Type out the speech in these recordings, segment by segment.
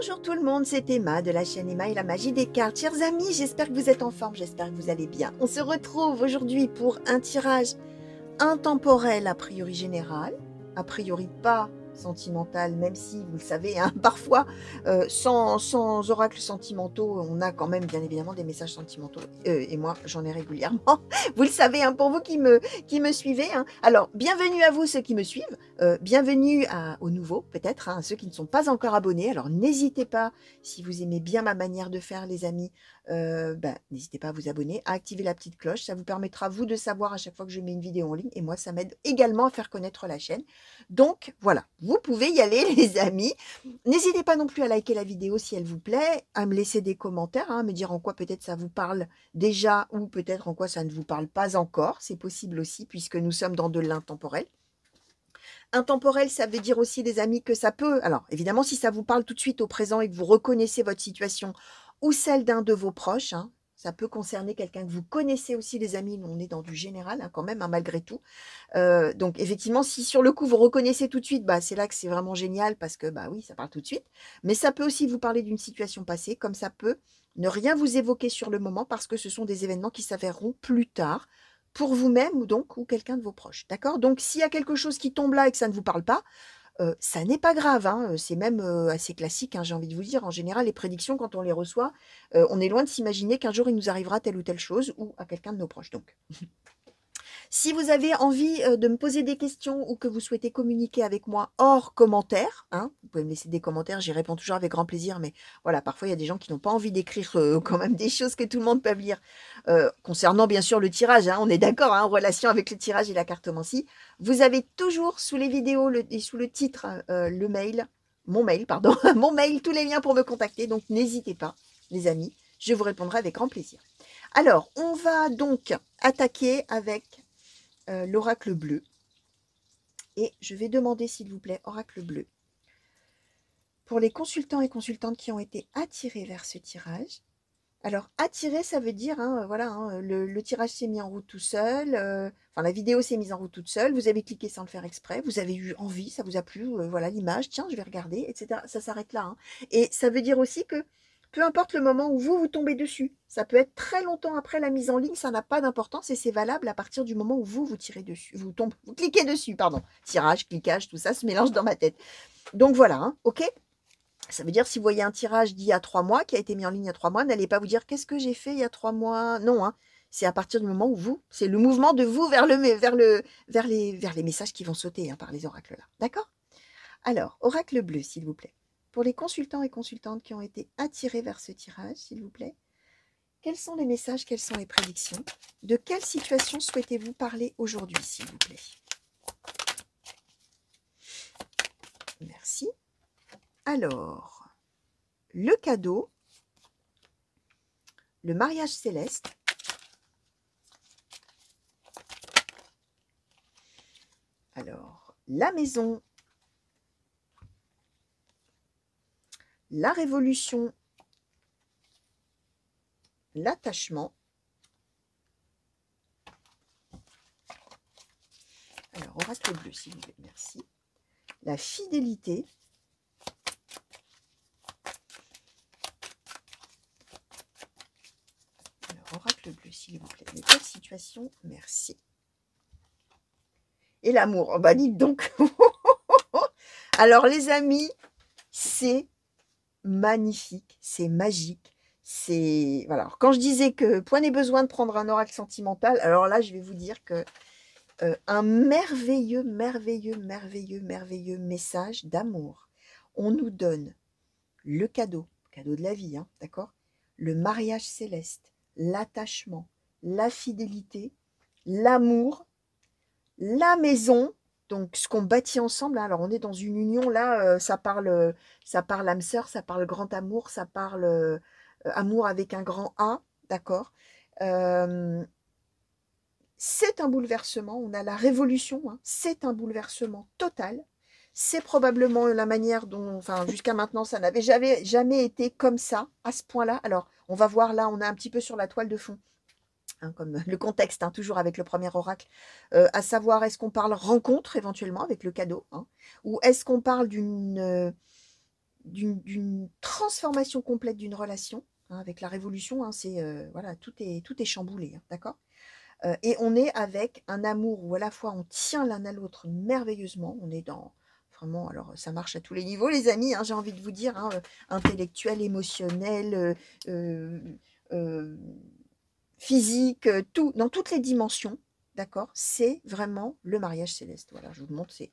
Bonjour tout le monde, c'est Emma de la chaîne Emma et la magie des cartes. Chers amis, j'espère que vous êtes en forme, j'espère que vous allez bien. On se retrouve aujourd'hui pour un tirage intemporel a priori général, a priori pas sentimental, même si vous le savez, hein, parfois sans oracles sentimentaux, on a quand même bien évidemment des messages sentimentaux, et moi j'en ai régulièrement, vous le savez, hein, pour vous qui me suivez, hein. Alors bienvenue à vous ceux qui me suivent, bienvenue aux nouveaux peut-être, hein, à ceux qui ne sont pas encore abonnés. Alors n'hésitez pas, si vous aimez bien ma manière de faire les amis, n'hésitez pas à vous abonner, à activer la petite cloche, ça vous permettra vous de savoir à chaque fois que je mets une vidéo en ligne, et moi ça m'aide également à faire connaître la chaîne. Donc voilà, vous pouvez y aller les amis. N'hésitez pas non plus à liker la vidéo si elle vous plaît, à me laisser des commentaires, hein, me dire en quoi peut-être ça vous parle déjà ou peut-être en quoi ça ne vous parle pas encore, c'est possible aussi puisque nous sommes dans de l'intemporel. Intemporel, ça veut dire aussi, les amis, que ça peut... Alors, évidemment, si ça vous parle tout de suite au présent et que vous reconnaissez votre situation ou celle d'un de vos proches, hein, ça peut concerner quelqu'un que vous connaissez aussi, les amis. Nous, on est dans du général, hein, quand même, hein, malgré tout. Donc, effectivement, si sur le coup, vous reconnaissez tout de suite, c'est là que c'est vraiment génial parce que, oui, ça parle tout de suite. Mais ça peut aussi vous parler d'une situation passée, comme ça peut ne rien vous évoquer sur le moment parce que ce sont des événements qui s'avéreront plus tard pour vous-même ou quelqu'un de vos proches. D'accord? Donc, s'il y a quelque chose qui tombe là et que ça ne vous parle pas, ça n'est pas grave, hein, c'est même assez classique, hein, j'ai envie de vous dire. En général, les prédictions, quand on les reçoit, on est loin de s'imaginer qu'un jour, il nous arrivera telle ou telle chose ou à quelqu'un de nos proches. Donc, si vous avez envie de me poser des questions ou que vous souhaitez communiquer avec moi hors commentaire, hein, vous pouvez me laisser des commentaires, j'y réponds toujours avec grand plaisir, mais voilà, parfois il y a des gens qui n'ont pas envie d'écrire quand même des choses que tout le monde peut lire, concernant bien sûr le tirage, hein, on est d'accord, hein, en relation avec le tirage et la cartomancie. Vous avez toujours sous les vidéos et sous le titre le mail, mon mail, pardon, mon mail, tous les liens pour me contacter, donc n'hésitez pas, les amis, je vous répondrai avec grand plaisir. Alors, on va donc attaquer avec l'oracle bleu. Et je vais demander, s'il vous plaît, oracle bleu, pour les consultants et consultantes qui ont été attirés vers ce tirage. Alors, attirer, ça veut dire, hein, voilà, hein, le tirage s'est mis en route tout seul, enfin, la vidéo s'est mise en route toute seule, vous avez cliqué sans le faire exprès, vous avez eu envie, ça vous a plu, voilà l'image, tiens, je vais regarder, etc. Ça s'arrête là, hein. Et ça veut dire aussi que peu importe le moment où vous tombez dessus, ça peut être très longtemps après la mise en ligne, ça n'a pas d'importance et c'est valable à partir du moment où vous tirez dessus, vous cliquez dessus, pardon. Tirage, cliquage, tout ça se mélange dans ma tête. Donc voilà, hein, ok? Ça veut dire, si vous voyez un tirage d'il y a 3 mois, qui a été mis en ligne il y a 3 mois, n'allez pas vous dire, qu'est-ce que j'ai fait il y a 3 mois? Non, hein. C'est à partir du moment où c'est le mouvement de vous vers les messages qui vont sauter, hein, par les oracles là. D'accord? Alors, oracle bleu, s'il vous plaît. Pour les consultants et consultantes qui ont été attirés vers ce tirage, s'il vous plaît, quels sont les messages, quelles sont les prédictions? De quelle situation souhaitez-vous parler aujourd'hui, s'il vous plaît? Merci. Alors, le cadeau, le mariage céleste, alors la maison, la révolution, l'attachement, alors oracle bleu s'il vous plaît, merci, la fidélité, alors oracle bleu s'il vous plaît, de quelle situation, merci, et l'amour, oh bah dites donc. Alors les amis, c'est magnifique, c'est magique, c'est... Voilà. Alors, quand je disais que point n'est besoin de prendre un oracle sentimental, alors là je vais vous dire que un merveilleux, merveilleux, merveilleux, merveilleux message d'amour. On nous donne le cadeau de la vie, hein, d'accord? Le mariage céleste, l'attachement, la fidélité, l'amour, la maison, donc ce qu'on bâtit ensemble, hein. Alors on est dans une union là, ça parle âme sœur, ça parle grand amour, ça parle amour avec un grand A, d'accord? C'est un bouleversement, on a la révolution, hein, c'est un bouleversement total. C'est probablement la manière dont, enfin jusqu'à maintenant, ça n'avait jamais été comme ça, à ce point-là. Alors, on va voir là, on est un petit peu sur la toile de fond, hein, comme le contexte, hein, toujours avec le premier oracle, à savoir, est-ce qu'on parle rencontre éventuellement avec le cadeau, hein, ou est-ce qu'on parle d'une d'une transformation complète d'une relation, hein, avec la révolution, hein, c'est voilà, tout est chamboulé, hein, d'accord. Et on est avec un amour où à la fois on tient l'un à l'autre merveilleusement, on est dans vraiment, alors ça marche à tous les niveaux, les amis, hein, j'ai envie de vous dire, hein, intellectuel, émotionnel, euh, physique, tout, dans toutes les dimensions, d'accord. C'est vraiment le mariage céleste. Voilà, je vous le montre, c'est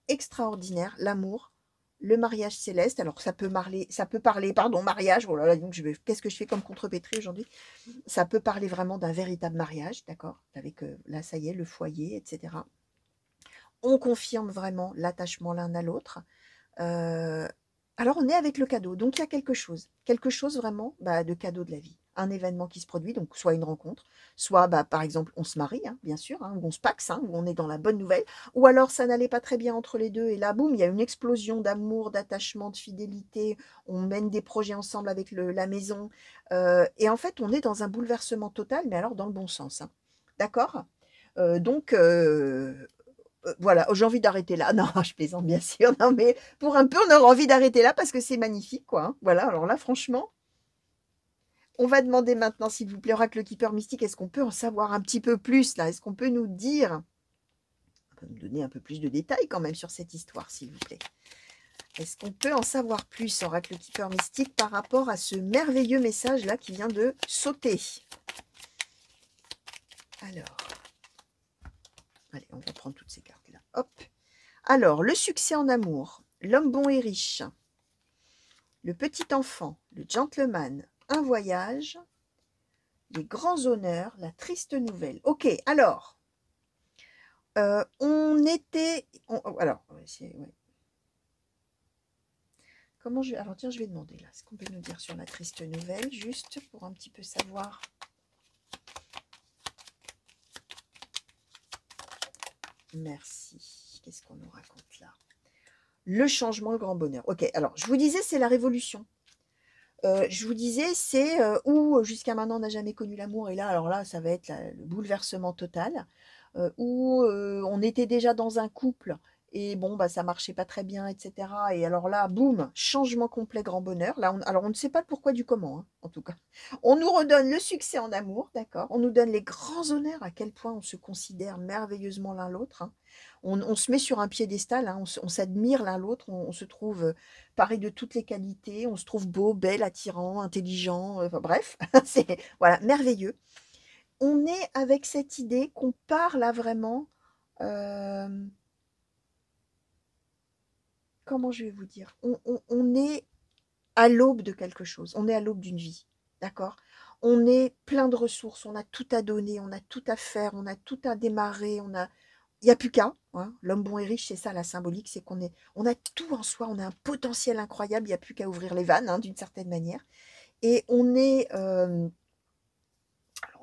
extraordinaire, l'amour, le mariage céleste. Alors ça peut parler, pardon, mariage. Oh là là, donc qu'est-ce que je fais comme contrepétrie aujourd'hui? Ça peut parler vraiment d'un véritable mariage, d'accord, avec là, ça y est, le foyer, etc. On confirme vraiment l'attachement l'un à l'autre. Euh, alors on est avec le cadeau, donc il y a quelque chose vraiment, bah, de cadeau de la vie. Un événement qui se produit, donc soit une rencontre, soit bah, par exemple on se marie, hein, bien sûr, hein, ou on se paxe, hein, où on est dans la bonne nouvelle, ou alors ça n'allait pas très bien entre les deux, et là, boum, il y a une explosion d'amour, d'attachement, de fidélité, on mène des projets ensemble avec la maison, et en fait on est dans un bouleversement total, mais alors dans le bon sens, hein. D'accord. Donc, voilà, j'ai envie d'arrêter là. Non, je plaisante bien sûr. Non, mais pour un peu, on aura envie d'arrêter là parce que c'est magnifique, quoi, hein. Voilà, alors là, franchement, on va demander maintenant, s'il vous plaît, Oracle Keeper Mystique, est-ce qu'on peut en savoir un petit peu plus là? Est-ce qu'on peut nous dire, on peut nous donner un peu plus de détails quand même sur cette histoire, s'il vous plaît? Est-ce qu'on peut en savoir plus, Oracle Keeper Mystique, par rapport à ce merveilleux message là qui vient de sauter? Alors, allez, on va prendre toutes ces cartes là. Hop. Alors, le succès en amour, l'homme bon et riche, le petit enfant, le gentleman, un voyage, les grands honneurs, la triste nouvelle. Ok, alors, on était... alors, ouais. Comment je... Alors, tiens, je vais demander là, ce qu'on peut nous dire sur la triste nouvelle, juste pour un petit peu savoir. Merci. Qu'est-ce qu'on nous raconte là? Le changement, le grand bonheur. Ok, alors, je vous disais, c'est la révolution. Je vous disais, c'est où jusqu'à maintenant on n'a jamais connu l'amour, et là, alors là, ça va être le bouleversement total, où on était déjà dans un couple, et bon, bah, ça marchait pas très bien, etc. Et alors là, boum, changement complet, grand bonheur. Là, alors on ne sait pas le pourquoi du comment, hein, en tout cas. On nous redonne le succès en amour, d'accord. On nous donne les grands honneurs, à quel point on se considère merveilleusement l'un l'autre, hein. On se met sur un piédestal, hein, on s'admire l'un l'autre, on se trouve paré de toutes les qualités, on se trouve beau, belle, attirant, intelligent, enfin bref, c'est voilà, merveilleux. On est avec cette idée qu'on part là vraiment, euh, comment je vais vous dire, on est à l'aube de quelque chose, on est à l'aube d'une vie, d'accord. On est plein de ressources, on a tout à donner, on a tout à faire, on a tout à démarrer, il n'y a plus qu'à, hein. L'homme bon et riche, c'est ça la symbolique, c'est on a tout en soi, on a un potentiel incroyable, il n'y a plus qu'à ouvrir les vannes, hein, d'une certaine manière. Et on est, alors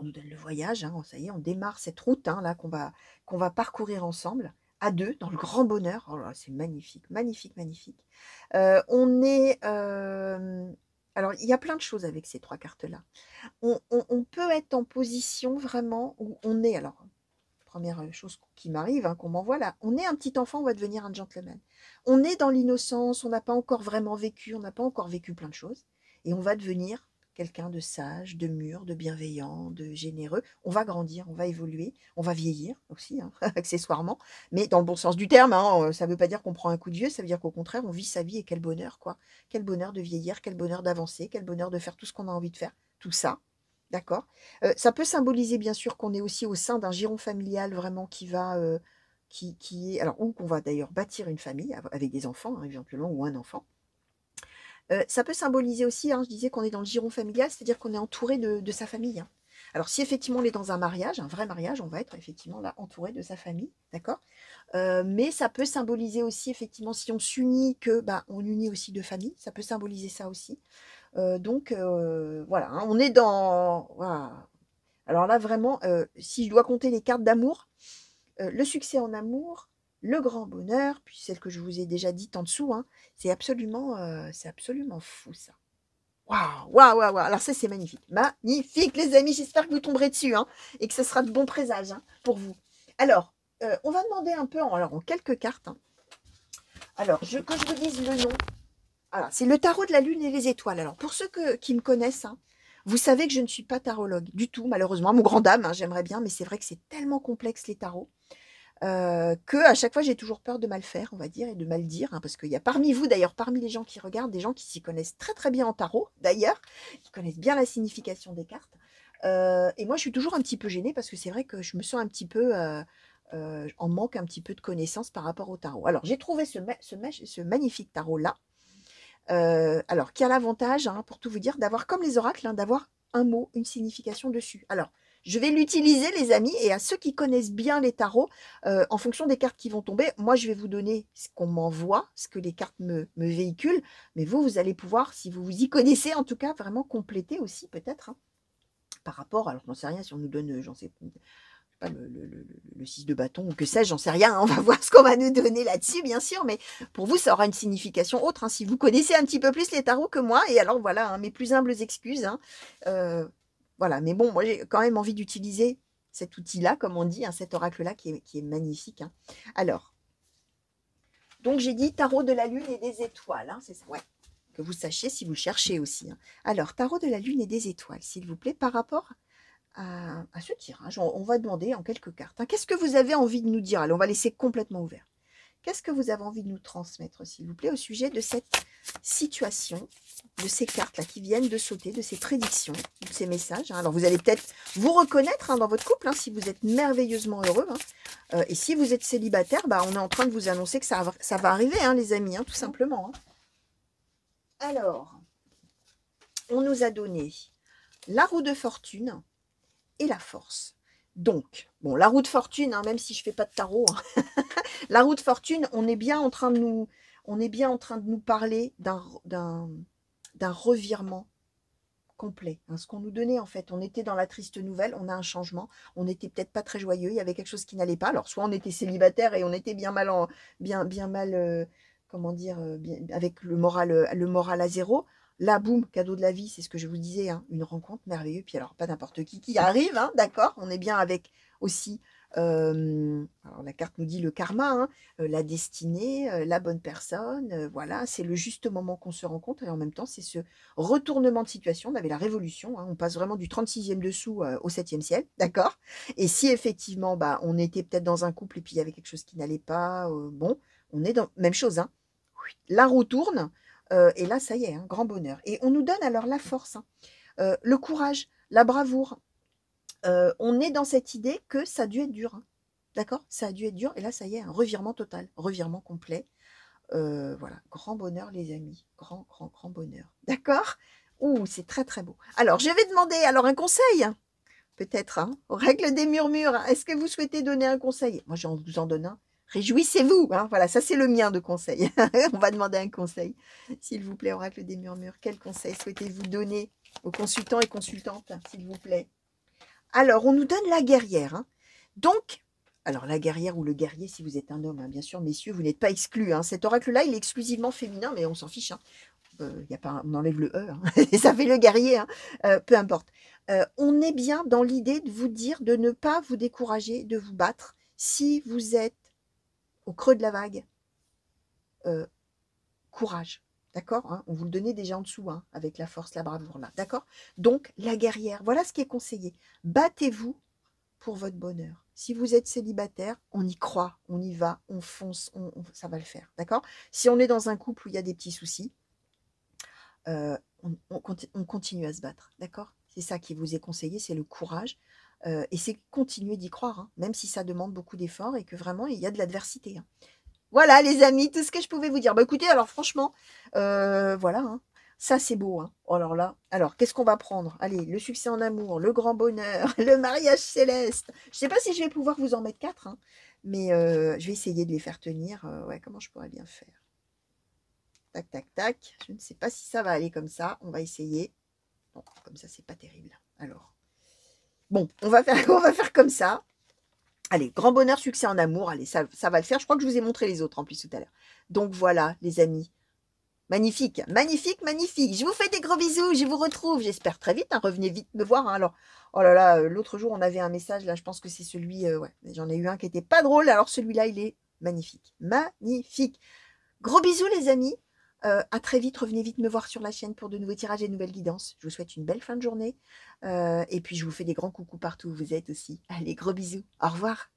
on nous donne le voyage, hein, ça y est, on démarre cette route, hein, là qu'on va parcourir ensemble, à deux, dans le grand bonheur. Oh là, c'est magnifique, magnifique, magnifique. On est, alors il y a plein de choses avec ces trois cartes-là. On peut être en position vraiment où on est, alors première chose qui m'arrive, hein, qu'on m'envoie là, on est un petit enfant, on va devenir un gentleman. On est dans l'innocence, on n'a pas encore vraiment vécu, on n'a pas encore vécu plein de choses, et on va devenir quelqu'un de sage, de mûr, de bienveillant, de généreux. On va grandir, on va évoluer, on va vieillir aussi, hein, accessoirement, mais dans le bon sens du terme, hein, ça ne veut pas dire qu'on prend un coup de vieux, ça veut dire qu'au contraire, on vit sa vie, et quel bonheur, quoi. Quel bonheur de vieillir, quel bonheur d'avancer, quel bonheur de faire tout ce qu'on a envie de faire, tout ça, d'accord. Ça peut symboliser bien sûr qu'on est aussi au sein d'un giron familial vraiment qui va, qui est, alors, ou qu'on va d'ailleurs bâtir une famille avec des enfants, hein, éventuellement, ou un enfant. Ça peut symboliser aussi, hein, je disais qu'on est dans le giron familial, c'est-à-dire qu'on est entouré de sa famille, hein. Alors si effectivement on est dans un mariage, un vrai mariage, on va être effectivement là entouré de sa famille, d'accord. Mais ça peut symboliser aussi effectivement, si on s'unit, que bah, on unit aussi deux familles, ça peut symboliser ça aussi. Donc voilà, hein, on est dans... Voilà. Alors là, vraiment, si je dois compter les cartes d'amour, le succès en amour, le grand bonheur, puis celle que je vous ai déjà dite en dessous, hein, c'est absolument fou ça. Waouh, waouh, waouh, waouh. Alors ça, c'est magnifique. Magnifique, les amis. J'espère que vous tomberez dessus, hein, et que ce sera de bons présages, hein, pour vous. Alors, on va demander un peu en quelques cartes, hein. Alors, que je vous dise le nom Alors, c'est le tarot de la lune et les étoiles. Alors, pour ceux qui me connaissent, hein, vous savez que je ne suis pas tarologue du tout, malheureusement. Mon grand dame, hein, j'aimerais bien, mais c'est vrai que c'est tellement complexe les tarots que à chaque fois j'ai toujours peur de mal faire, on va dire, et de mal dire, hein, parce qu'il y a parmi vous, d'ailleurs, parmi les gens qui regardent, des gens qui s'y connaissent très très bien en tarot, d'ailleurs, qui connaissent bien la signification des cartes. Et moi, je suis toujours un petit peu gênée parce que c'est vrai que je me sens un petit peu en manque un petit peu de connaissances par rapport au tarot. Alors, j'ai trouvé ce magnifique tarot-là, alors qui a l'avantage, hein, pour tout vous dire, d'avoir comme les oracles, hein, d'avoir un mot, une signification dessus. Alors, je vais l'utiliser, les amis, et à ceux qui connaissent bien les tarots, en fonction des cartes qui vont tomber, moi, je vais vous donner ce qu'on m'envoie, ce que les cartes me véhiculent, mais vous, vous allez pouvoir, si vous vous y connaissez, en tout cas, vraiment compléter aussi, peut-être, hein, par rapport, alors, j'en sais rien, si on nous donne, j'en sais pas, le 6 de bâton, ou que sais-je, j'en sais rien, hein, on va voir ce qu'on va nous donner là-dessus, bien sûr, mais pour vous, ça aura une signification autre, hein, si vous connaissez un petit peu plus les tarots que moi, et alors voilà, hein, mes plus humbles excuses, hein, voilà, mais bon, moi j'ai quand même envie d'utiliser cet outil-là, comme on dit, hein, cet oracle-là qui est magnifique, hein. Alors, donc j'ai dit tarot de la lune et des étoiles, hein, c'est ça, ouais, que vous sachiez si vous le cherchez aussi, hein. Alors, tarot de la lune et des étoiles, s'il vous plaît, par rapport à ce tirage, on va demander en quelques cartes, hein, qu'est-ce que vous avez envie de nous dire? Allez, on va laisser complètement ouvert. Qu'est-ce que vous avez envie de nous transmettre, s'il vous plaît, au sujet de cette situation, de ces cartes-là qui viennent de sauter, de ces prédictions, de ces messages, hein. Alors, vous allez peut-être vous reconnaître, hein, dans votre couple, hein, si vous êtes merveilleusement heureux, hein. Et si vous êtes célibataire, bah, on est en train de vous annoncer que ça va arriver, hein, les amis, hein, tout simplement, hein. Alors, on nous a donné la roue de fortune et la force. Donc, bon, la roue de fortune, hein, même si je ne fais pas de tarot, hein, la roue de fortune, on est bien en train de nous parler d'un revirement complet, hein. Ce qu'on nous donnait, en fait, on était dans la triste nouvelle, on a un changement, on n'était peut-être pas très joyeux, il y avait quelque chose qui n'allait pas. Alors, soit on était célibataire et on était bien mal, bien mal, comment dire, avec le moral à zéro. Là, boum, cadeau de la vie, c'est ce que je vous disais, hein, une rencontre merveilleuse. Puis alors, pas n'importe qui arrive, hein, d'accord. On est bien avec aussi, alors la carte nous dit le karma, hein, la destinée, la bonne personne, voilà, c'est le juste moment qu'on se rencontre et en même temps, c'est ce retournement de situation. On avait la révolution, hein, on passe vraiment du 36e dessous au 7e ciel, d'accord. Et si effectivement, bah, on était peut-être dans un couple et puis il y avait quelque chose qui n'allait pas, bon, on est dans même chose, hein. La roue tourne, et là, ça y est, hein, grand bonheur. Et on nous donne alors la force, hein, le courage, la bravoure. On est dans cette idée que ça a dû être dur, hein, d'accord. Ça a dû être dur et là, ça y est, un revirement total, revirement complet. Voilà, grand bonheur, les amis, grand, grand, grand bonheur. D'accord. Ouh, c'est très, très beau. Alors, je vais demander alors un conseil, peut-être, hein, aux règles des murmures. Est-ce que vous souhaitez donner un conseil? Moi, j'en vous en donne un. Réjouissez-vous, hein, voilà, ça c'est le mien de conseil. On va demander un conseil. S'il vous plaît, oracle des murmures, quel conseil souhaitez-vous donner aux consultants et consultantes, s'il vous plaît? Alors, on nous donne la guerrière, hein. Donc, alors la guerrière ou le guerrier, si vous êtes un homme, hein, bien sûr, messieurs, vous n'êtes pas exclus, hein. Cet oracle-là, il est exclusivement féminin, mais on s'en fiche, hein. Y a pas, on enlève le E, hein, et ça fait le guerrier, hein. Peu importe. On est bien dans l'idée de vous dire de ne pas vous décourager, de vous battre. Si vous êtes au creux de la vague, courage, d'accord, hein. On vous le donnait déjà en dessous, hein, avec la force, la bravoure, là, d'accord. Donc, la guerrière, voilà ce qui est conseillé. Battez-vous pour votre bonheur. Si vous êtes célibataire, on y croit, on y va, on fonce, ça va le faire, d'accord. Si on est dans un couple où il y a des petits soucis, on continue à se battre, d'accord. C'est ça qui vous est conseillé, c'est le courage, et c'est continuer d'y croire, hein, même si ça demande beaucoup d'efforts et que vraiment il y a de l'adversité, hein. Voilà les amis, tout ce que je pouvais vous dire. Bah écoutez, alors franchement, voilà, hein, ça c'est beau, hein. Oh alors là, alors qu'est-ce qu'on va prendre? Allez, le succès en amour, le grand bonheur, le mariage céleste. Je sais pas si je vais pouvoir vous en mettre 4, hein, mais je vais essayer de les faire tenir. Ouais, comment je pourrais bien faire? Tac, tac, tac. Je ne sais pas si ça va aller comme ça. On va essayer. Bon, comme ça, c'est pas terrible. Alors, bon, on va faire, on va faire comme ça. Allez, grand bonheur, succès en amour. Allez, ça va le faire. Je crois que je vous ai montré les autres en plus tout à l'heure. Donc voilà, les amis. Magnifique, magnifique, magnifique. Je vous fais des gros bisous. Je vous retrouve, j'espère, très vite, hein. Revenez vite me voir, hein. Alors, oh là là, l'autre jour, on avait un message. Là, je pense que c'est celui... ouais, j'en ai eu un qui n'était pas drôle. Alors, celui-là, il est magnifique. Magnifique. Gros bisous, les amis. À très vite, revenez vite me voir sur la chaîne pour de nouveaux tirages et de nouvelles guidances. Je vous souhaite une belle fin de journée et puis je vous fais des grands coucous partout où vous êtes aussi. Allez, gros bisous. Au revoir.